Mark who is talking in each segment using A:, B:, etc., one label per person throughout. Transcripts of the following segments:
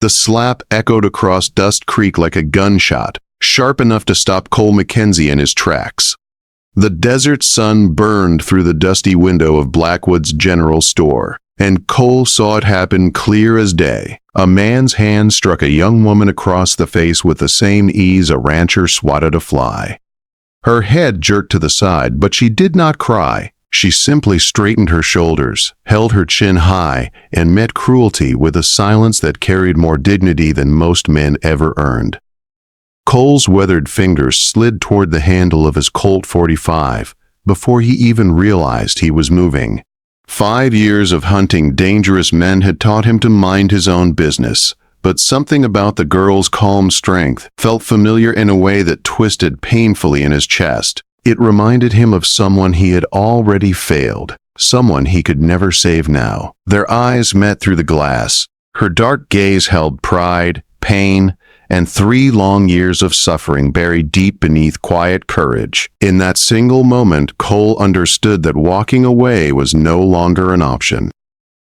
A: The slap echoed across Dust Creek like a gunshot, sharp enough to stop Cole McKenzie in his tracks. The desert sun burned through the dusty window of Blackwood's general store, and Cole saw it happen clear as day. A man's hand struck a young woman across the face with the same ease a rancher swatted a fly. Her head jerked to the side, but she did not cry. She simply straightened her shoulders, held her chin high, and met cruelty with a silence that carried more dignity than most men ever earned. Cole's weathered fingers slid toward the handle of his Colt 45 before he even realized he was moving. 5 years of hunting dangerous men had taught him to mind his own business, but something about the girl's calm strength felt familiar in a way that twisted painfully in his chest. It reminded him of someone he had already failed, someone he could never save now. Their eyes met through the glass. Her dark gaze held pride, pain, and 3 long years of suffering buried deep beneath quiet courage. In that single moment, Cole understood that walking away was no longer an option.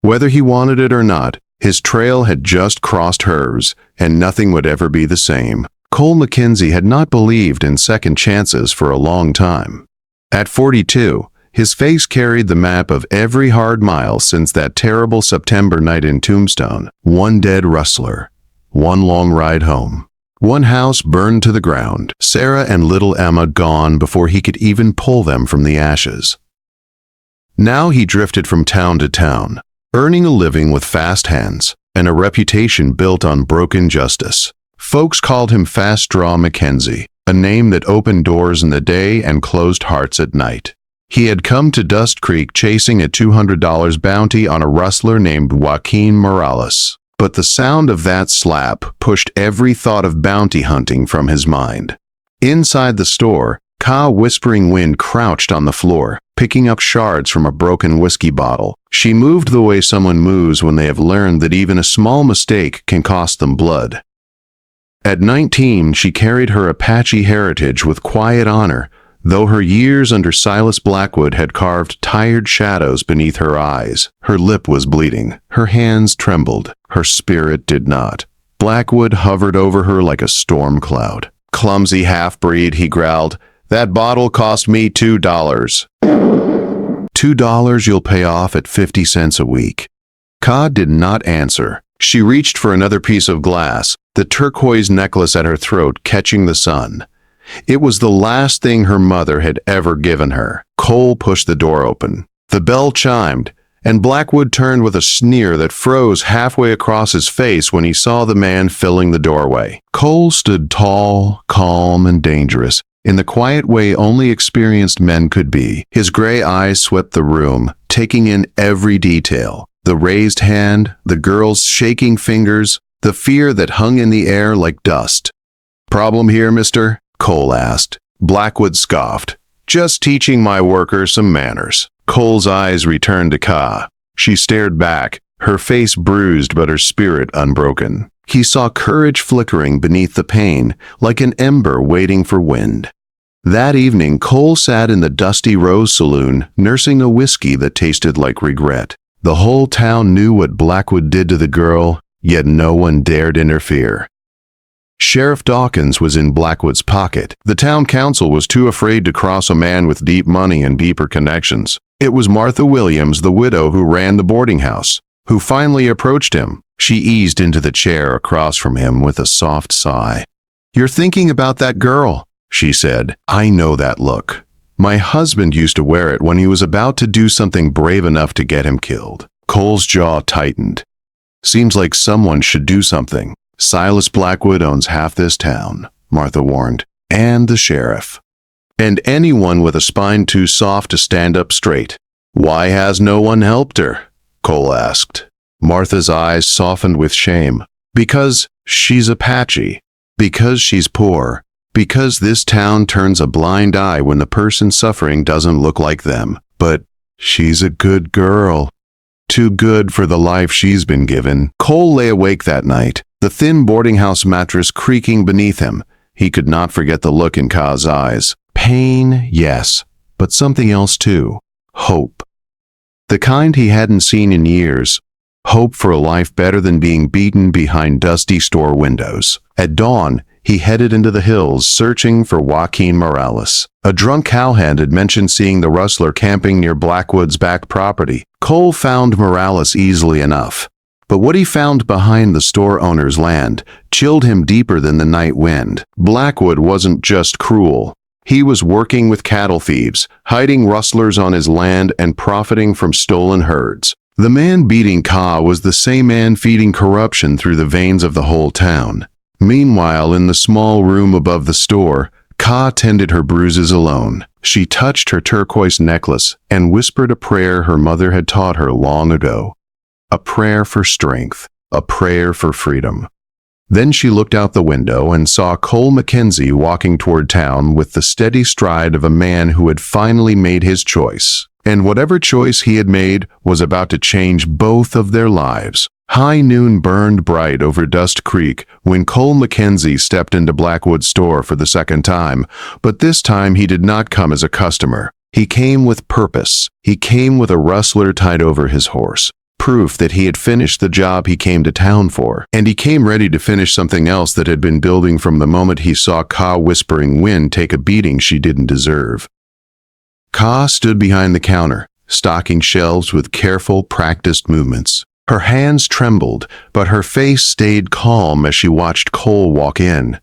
A: Whether he wanted it or not, his trail had just crossed hers, and nothing would ever be the same. Cole McKenzie had not believed in second chances for a long time. At 42, his face carried the map of every hard mile since that terrible September night in Tombstone. 1 dead rustler. 1 long ride home. 1 house burned to the ground. Sarah and little Emma gone before he could even pull them from the ashes. Now he drifted from town to town, earning a living with fast hands and a reputation built on broken justice. Folks called him Fast Draw McKenzie, a name that opened doors in the day and closed hearts at night. He had come to Dust Creek chasing a $200 bounty on a rustler named Joaquin Morales. But the sound of that slap pushed every thought of bounty hunting from his mind. Inside the store, Whispering Wind crouched on the floor, picking up shards from a broken whiskey bottle. She moved the way someone moves when they have learned that even a small mistake can cost them blood. At 19, she carried her Apache heritage with quiet honor, though her years under Silas Blackwood had carved tired shadows beneath her eyes. Her lip was bleeding. Her hands trembled. Her spirit did not. Blackwood hovered over her like a storm cloud. "Clumsy half-breed," he growled. "That bottle cost me $2. $2 you'll pay off at 50 cents a week." Ka did not answer. She reached for another piece of glass, the turquoise necklace at her throat catching the sun. It was the last thing her mother had ever given her. Cole pushed the door open. The bell chimed, and Blackwood turned with a sneer that froze halfway across his face when he saw the man filling the doorway. Cole stood tall, calm, and dangerous, in the quiet way only experienced men could be. His gray eyes swept the room, taking in every detail. The raised hand, the girl's shaking fingers, the fear that hung in the air like dust. "Problem here, mister?" Cole asked. Blackwood scoffed. "Just teaching my workers some manners." Cole's eyes returned to Ka. She stared back, her face bruised but her spirit unbroken. He saw courage flickering beneath the pain, like an ember waiting for wind. That evening, Cole sat in the dusty Rose Saloon, nursing a whiskey that tasted like regret. The whole town knew what Blackwood did to the girl, yet no one dared interfere. Sheriff Dawkins was in Blackwood's pocket. The town council was too afraid to cross a man with deep money and deeper connections. It was Martha Williams, the widow who ran the boarding house, who finally approached him. She eased into the chair across from him with a soft sigh. "You're thinking about that girl," she said. "I know that look. My husband used to wear it when he was about to do something brave enough to get him killed." Cole's jaw tightened. "Seems like someone should do something. Silas Blackwood owns half this town," Martha warned, "and the sheriff. And anyone with a spine too soft to stand up straight." "Why has no one helped her?" Cole asked. Martha's eyes softened with shame. "Because she's Apache. Because she's poor. Because this town turns a blind eye when the person suffering doesn't look like them. But she's a good girl. Too good for the life she's been given." Cole lay awake that night, the thin boarding house mattress creaking beneath him. He could not forget the look in Ka's eyes. Pain, yes, but something else too. Hope. The kind he hadn't seen in years. Hope for a life better than being beaten behind dusty store windows. At dawn, he headed into the hills, searching for Joaquin Morales. A drunk cowhand had mentioned seeing the rustler camping near Blackwood's back property. Cole found Morales easily enough. But what he found behind the store owner's land chilled him deeper than the night wind. Blackwood wasn't just cruel. He was working with cattle thieves, hiding rustlers on his land and profiting from stolen herds. The man beating Ka was the same man feeding corruption through the veins of the whole town. Meanwhile, in the small room above the store, Ka tended her bruises alone. She touched her turquoise necklace and whispered a prayer her mother had taught her long ago. A prayer for strength, a prayer for freedom. Then she looked out the window and saw Cole McKenzie walking toward town with the steady stride of a man who had finally made his choice. And whatever choice he had made was about to change both of their lives. High noon burned bright over Dust Creek when Cole McKenzie stepped into Blackwood's store for the second time, but this time he did not come as a customer. He came with purpose. He came with a rustler tied over his horse. Proof that he had finished the job he came to town for, and he came ready to finish something else that had been building from the moment he saw Ka Whispering Wind take a beating she didn't deserve. Ka stood behind the counter, stocking shelves with careful, practiced movements. Her hands trembled, but her face stayed calm as she watched Cole walk in.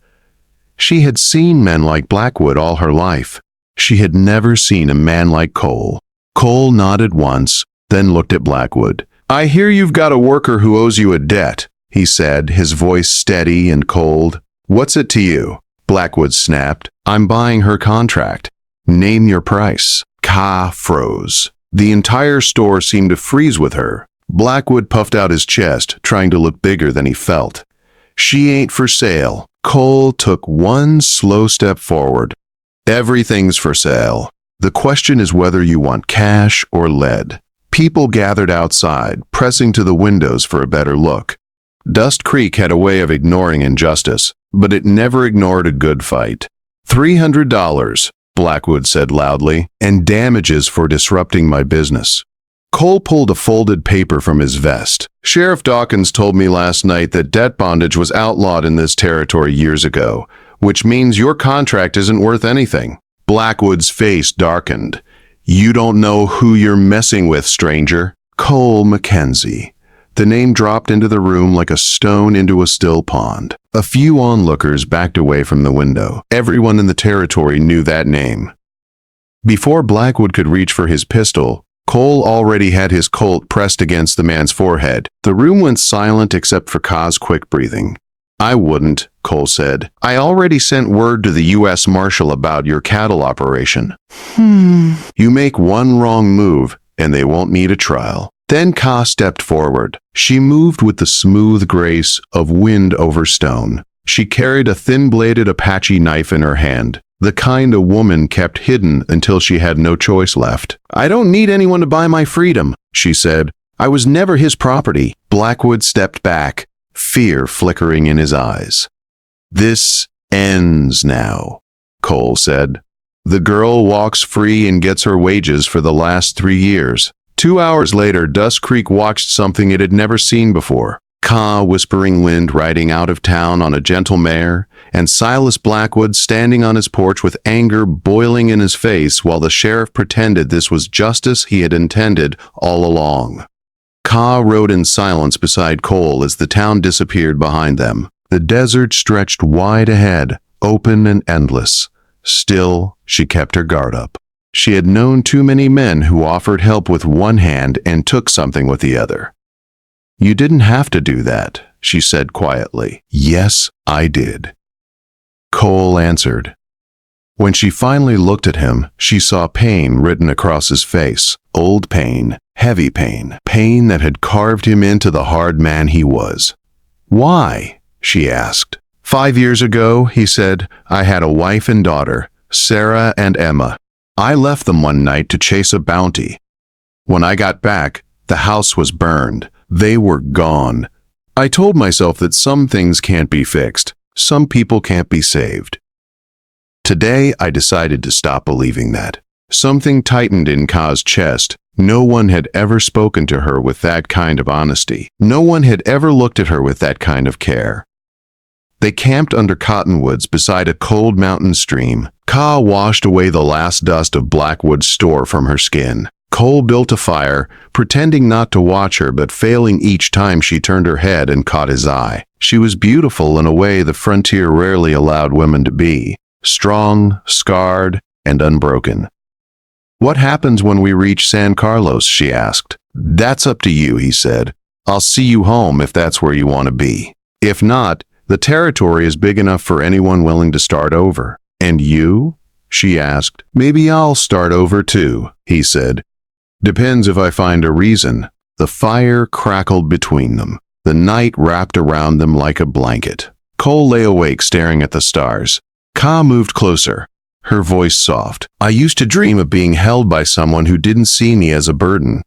A: She had seen men like Blackwood all her life. She had never seen a man like Cole. Cole nodded once, then looked at Blackwood. "I hear you've got a worker who owes you a debt," he said, his voice steady and cold. "What's it to you?" Blackwood snapped. "I'm buying her contract. Name your price." Ka froze. The entire store seemed to freeze with her. Blackwood puffed out his chest, trying to look bigger than he felt. "She ain't for sale." Cole took one slow step forward. "Everything's for sale. The question is whether you want cash or lead." People gathered outside, pressing to the windows for a better look. Dust Creek had a way of ignoring injustice, but it never ignored a good fight. $300, Blackwood said loudly, "and damages for disrupting my business." Cole pulled a folded paper from his vest. "Sheriff Dawkins told me last night that debt bondage was outlawed in this territory years ago, which means your contract isn't worth anything." Blackwood's face darkened. "You don't know who you're messing with, stranger." Cole McKenzie. The name dropped into the room like a stone into a still pond. A few onlookers backed away from the window. Everyone in the territory knew that name. Before Blackwood could reach for his pistol, Cole already had his Colt pressed against the man's forehead. The room went silent except for Ka's quick breathing. "I wouldn't," Cole said. "I already sent word to the U.S. Marshal about your cattle operation." You make one wrong move, and they won't need a trial." Then Ka stepped forward. She moved with the smooth grace of wind over stone. She carried a thin-bladed Apache knife in her hand, the kind a woman kept hidden until she had no choice left. "I don't need anyone to buy my freedom," she said. "I was never his property." Blackwood stepped back, fear flickering in his eyes. "This ends now," Cole said. "The girl walks free and gets her wages for the last 3 years." 2 hours later, Dust Creek watched something it had never seen before. Ka Whispering Wind riding out of town on a gentle mare, and Silas Blackwood standing on his porch with anger boiling in his face while the sheriff pretended this was justice he had intended all along. Ka rode in silence beside Cole as the town disappeared behind them. The desert stretched wide ahead, open and endless. Still, she kept her guard up. She had known too many men who offered help with one hand and took something with the other. "You didn't have to do that," she said quietly. "Yes, I did," Cole answered. When she finally looked at him, she saw pain written across his face. Old pain, heavy pain, pain that had carved him into the hard man he was. "Why?" she asked. 5 years ago, he said, "I had a wife and daughter, Sarah and Emma. I left them one night to chase a bounty. When I got back, the house was burned. They were gone. I told myself that some things can't be fixed. Some people can't be saved. Today, I decided to stop believing that." Something tightened in Ka's chest. No one had ever spoken to her with that kind of honesty. No one had ever looked at her with that kind of care. They camped under cottonwoods beside a cold mountain stream. Ka washed away the last dust of Blackwood's store from her skin. Cole built a fire, pretending not to watch her but failing each time she turned her head and caught his eye. She was beautiful in a way the frontier rarely allowed women to be. Strong, scarred, and unbroken. "What happens when we reach San Carlos?" she asked. "That's up to you," he said. "I'll see you home if that's where you want to be. If not, the territory is big enough for anyone willing to start over." "And you?" she asked. "Maybe I'll start over too," he said. "Depends if I find a reason." The fire crackled between them. The night wrapped around them like a blanket. Cole lay awake staring at the stars. Ka moved closer, her voice soft. "I used to dream of being held by someone who didn't see me as a burden."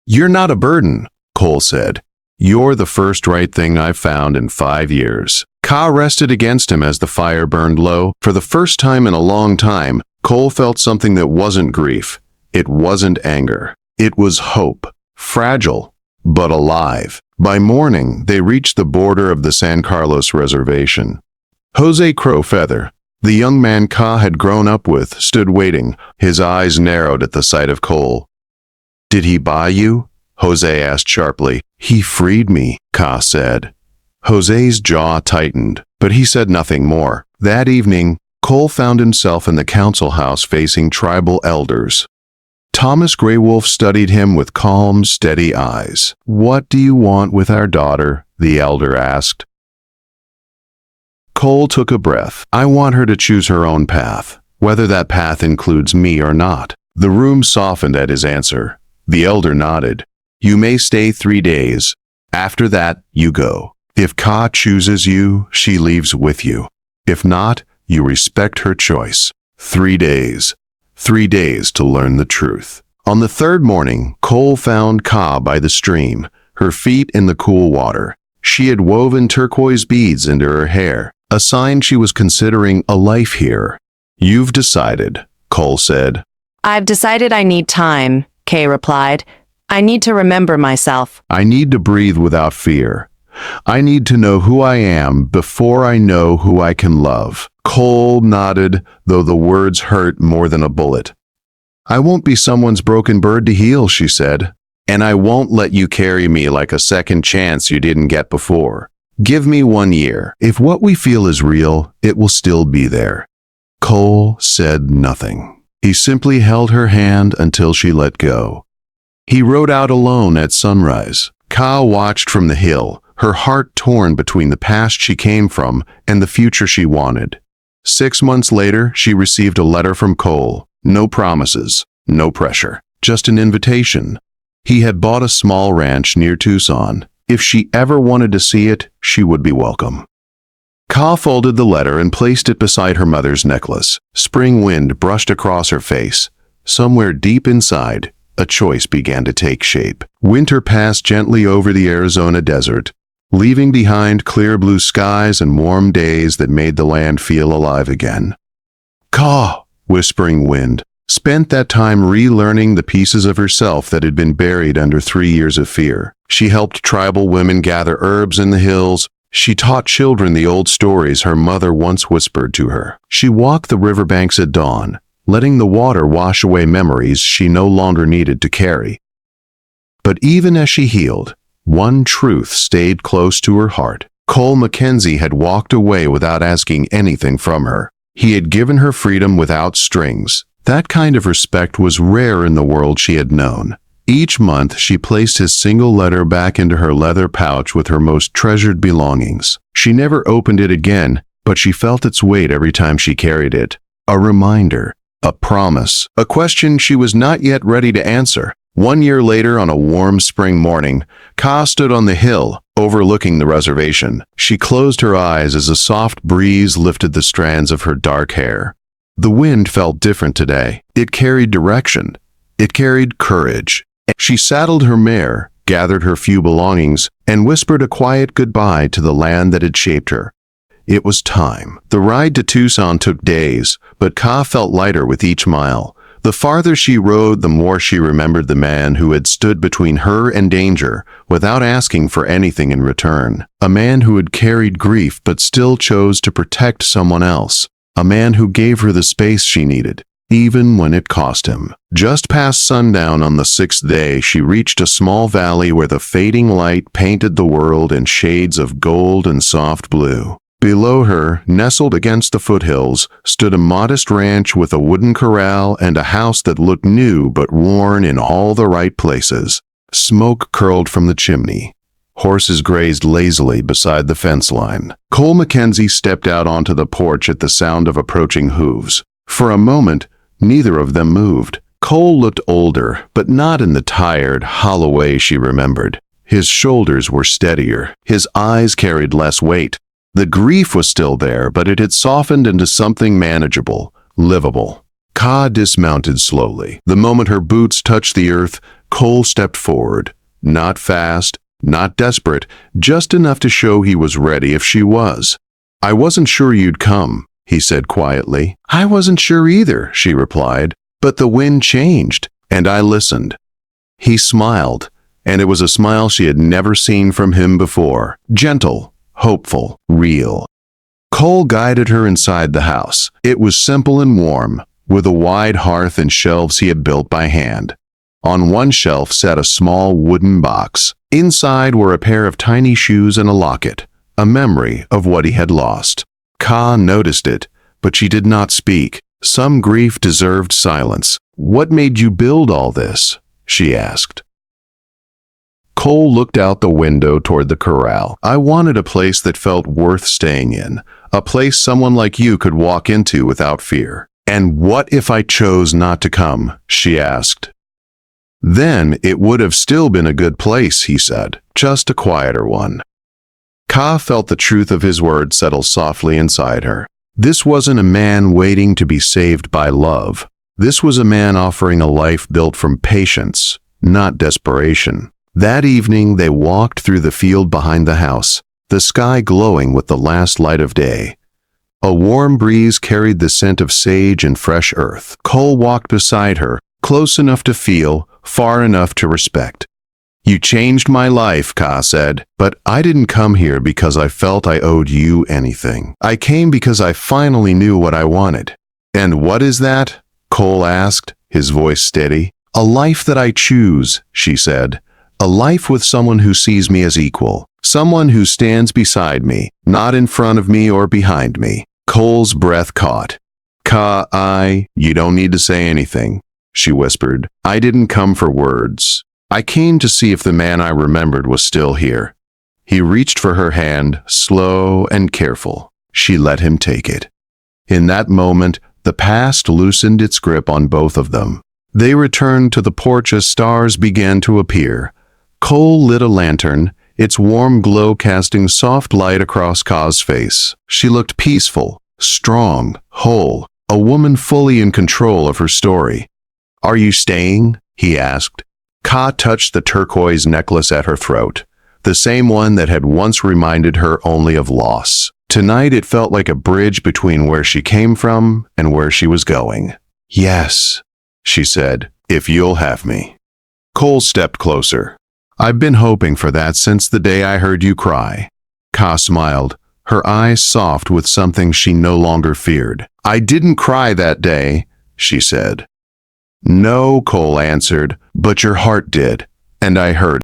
A: "You're not a burden," Cole said. "You're the first right thing I've found in 5 years." Ka rested against him as the fire burned low. For the first time in a long time, Cole felt something that wasn't grief. It wasn't anger. It was hope. Fragile, but alive. By morning, they reached the border of the San Carlos reservation. Jose Crowfeather, the young man Ka had grown up with, stood waiting, his eyes narrowed at the sight of Cole. "Did he buy you?" Jose asked sharply. "He freed me," Ka said. Jose's jaw tightened, but he said nothing more. That evening, Cole found himself in the council house facing tribal elders. Thomas Greywolf studied him with calm, steady eyes. "What do you want with our daughter?" the elder asked. Cole took a breath. "I want her to choose her own path, whether that path includes me or not." The room softened at his answer. The elder nodded. "You may stay 3 days. After that, you go. If Ka chooses you, she leaves with you. If not, you respect her choice. 3 days. 3 days to learn the truth." On the third morning, Cole found Ka by the stream, her feet in the cool water. She had woven turquoise beads into her hair, a sign she was considering a life here. "You've decided," Cole said.
B: "I've decided I need time," Kay replied. "I need to remember myself."
A: "I need to breathe without fear. I need to know who I am before I know who I can love." Cole nodded, though the words hurt more than a bullet. "I won't be someone's broken bird to heal," she said. "And I won't let you carry me like a second chance you didn't get before. Give me 1 year. If what we feel is real, it will still be there." Cole said nothing. He simply held her hand until she let go. He rode out alone at sunrise. Ka watched from the hill, her heart torn between the past she came from and the future she wanted. 6 months later, she received a letter from Cole. No promises, no pressure, just an invitation. He had bought a small ranch near Tucson. If she ever wanted to see it, she would be welcome. Ka folded the letter and placed it beside her mother's necklace. Spring wind brushed across her face. Somewhere deep inside, a choice began to take shape. Winter passed gently over the Arizona desert, leaving behind clear blue skies and warm days that made the land feel alive again. Ka, whispering wind, spent that time relearning the pieces of herself that had been buried under 3 years of fear. She helped tribal women gather herbs in the hills. She taught children the old stories her mother once whispered to her. She walked the riverbanks at dawn, letting the water wash away memories she no longer needed to carry. But even as she healed, one truth stayed close to her heart. Cole McKenzie had walked away without asking anything from her. He had given her freedom without strings. That kind of respect was rare in the world she had known. Each month, she placed his single letter back into her leather pouch with her most treasured belongings. She never opened it again, but she felt its weight every time she carried it. A reminder, a promise, a question she was not yet ready to answer. 1 year later, on a warm spring morning, Ka stood on the hill, overlooking the reservation. She closed her eyes as a soft breeze lifted the strands of her dark hair. The wind felt different today. It carried direction. It carried courage. She saddled her mare, gathered her few belongings, and whispered a quiet goodbye to the land that had shaped her. It was time. The ride to Tucson took days, but Ka felt lighter with each mile. The farther she rode, the more she remembered the man who had stood between her and danger without asking for anything in return. A man who had carried grief but still chose to protect someone else. A man who gave her the space she needed, even when it cost him. Just past sundown on the 6th day, she reached a small valley where the fading light painted the world in shades of gold and soft blue. Below her, nestled against the foothills, stood a modest ranch with a wooden corral and a house that looked new but worn in all the right places. Smoke curled from the chimney. Horses grazed lazily beside the fence line. Cole McKenzie stepped out onto the porch at the sound of approaching hooves. For a moment, neither of them moved. Cole looked older, but not in the tired, hollow way she remembered. His shoulders were steadier. His eyes carried less weight. The grief was still there, but it had softened into something manageable, livable. Ka dismounted slowly. The moment her boots touched the earth, Cole stepped forward. Not fast, not desperate, just enough to show he was ready if she was. "I wasn't sure you'd come," he said quietly. "I wasn't sure either," she replied, "but the wind changed, and I listened." He smiled, and it was a smile she had never seen from him before. Gentle, hopeful, real. Cole guided her inside the house. It was simple and warm, with a wide hearth and shelves he had built by hand. On one shelf sat a small wooden box. Inside were a pair of tiny shoes and a locket, a memory of what he had lost. Ka noticed it, but she did not speak. Some grief deserved silence. "What made you build all this?" she asked. Cole looked out the window toward the corral. "I wanted a place that felt worth staying in, a place someone like you could walk into without fear." "And what if I chose not to come?" she asked. "Then it would have still been a good place," he said, "just a quieter one." Ka felt the truth of his words settle softly inside her. This wasn't a man waiting to be saved by love. This was a man offering a life built from patience, not desperation. That evening they walked through the field behind the house, the sky glowing with the last light of day. A warm breeze carried the scent of sage and fresh earth. Cole walked beside her, close enough to feel, far enough to respect. "You changed my life," Ka said, "but I didn't come here because I felt I owed you anything. I came because I finally knew what I wanted." "And what is that?" Cole asked, his voice steady. "A life that I choose," she said. "A life with someone who sees me as equal. Someone who stands beside me, not in front of me or behind me." Cole's breath caught. You don't need to say anything," she whispered. "I didn't come for words. I came to see if the man I remembered was still here." He reached for her hand, slow and careful. She let him take it. In that moment, the past loosened its grip on both of them. They returned to the porch as stars began to appear. Cole lit a lantern, its warm glow casting soft light across Ka's face. She looked peaceful, strong, whole, a woman fully in control of her story. "Are you staying?" he asked. Ka touched the turquoise necklace at her throat, the same one that had once reminded her only of loss. Tonight it felt like a bridge between where she came from and where she was going. "Yes," she said, "if you'll have me." Cole stepped closer. "I've been hoping for that since the day I heard you cry." Ka smiled, her eyes soft with something she no longer feared. "I didn't cry that day," she said. "No," Cole answered, "but your heart did, and I heard."